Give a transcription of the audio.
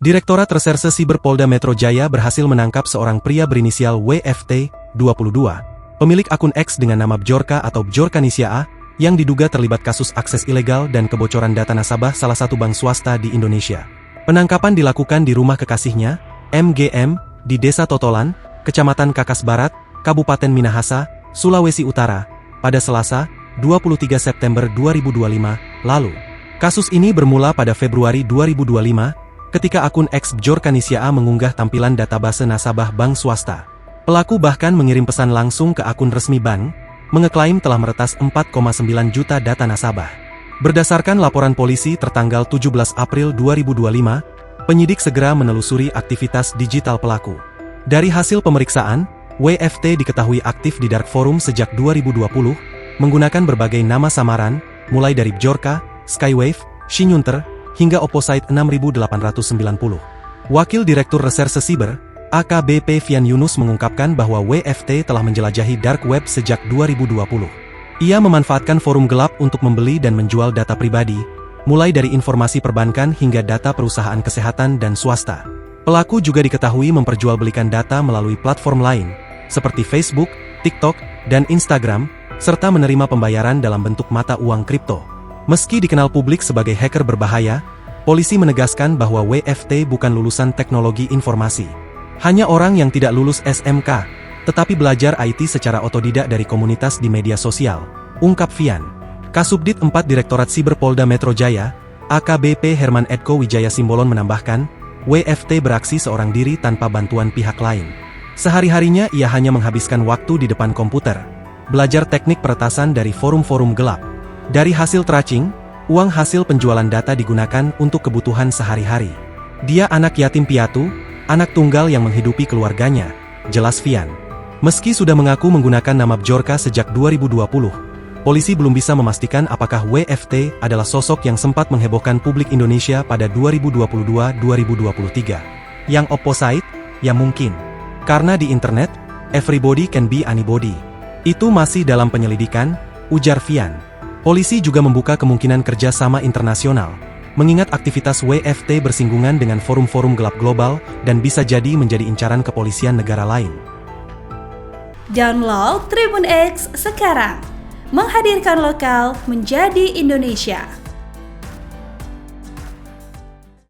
Direktorat Reserse Siber Polda Metro Jaya berhasil menangkap seorang pria berinisial WFT, 22, pemilik akun X dengan nama Bjorka atau Bjorka Nisyaa, yang diduga terlibat kasus akses ilegal dan kebocoran data nasabah salah satu bank swasta di Indonesia. Penangkapan dilakukan di rumah kekasihnya, MGM, di Desa Totolan, Kecamatan Kakas Barat, Kabupaten Minahasa, Sulawesi Utara, pada Selasa, 23 September 2025, lalu. Kasus ini bermula pada Februari 2025, ketika akun X Bjorka Nisyaa mengunggah tampilan database nasabah bank swasta. Pelaku bahkan mengirim pesan langsung ke akun resmi bank, mengeklaim telah meretas 4,9 juta data nasabah. Berdasarkan laporan polisi tertanggal 17 April 2025, penyidik segera menelusuri aktivitas digital pelaku. Dari hasil pemeriksaan, WFT diketahui aktif di dark forum sejak 2020, menggunakan berbagai nama samaran, mulai dari Bjorka, Skywave, Shinyunter, hingga Opposite 6890. Wakil Direktur Reserse Siber, AKBP Fian Yunus mengungkapkan bahwa WFT telah menjelajahi dark web sejak 2020. Ia memanfaatkan forum gelap untuk membeli dan menjual data pribadi, mulai dari informasi perbankan hingga data perusahaan kesehatan dan swasta. Pelaku juga diketahui memperjualbelikan data melalui platform lain, seperti Facebook, TikTok, dan Instagram, serta menerima pembayaran dalam bentuk mata uang kripto. Meski dikenal publik sebagai hacker berbahaya, polisi menegaskan bahwa WFT bukan lulusan teknologi informasi. Hanya orang yang tidak lulus SMK, tetapi belajar IT secara otodidak dari komunitas di media sosial, ungkap Fian. Kasubdit 4 Direktorat Siber Polda Metro Jaya, AKBP Herman Edko Wijaya Simbolon menambahkan, WFT beraksi seorang diri tanpa bantuan pihak lain. Sehari-harinya ia hanya menghabiskan waktu di depan komputer, belajar teknik peretasan dari forum-forum gelap. Dari hasil tracing, uang hasil penjualan data digunakan untuk kebutuhan sehari-hari. Dia anak yatim piatu, anak tunggal yang menghidupi keluarganya, jelas Fian. Meski sudah mengaku menggunakan nama Bjorka sejak 2020, polisi belum bisa memastikan apakah WFT adalah sosok yang sempat menghebohkan publik Indonesia pada 2022-2023. Yang opposite? Ya mungkin. Karena di internet, everybody can be anybody. Itu masih dalam penyelidikan, ujar Fian. Polisi juga membuka kemungkinan kerjasama internasional, mengingat aktivitas WFT bersinggungan dengan forum-forum gelap global dan bisa jadi menjadi incaran kepolisian negara lain. Download Tribun X sekarang, menghadirkan lokal menjadi Indonesia.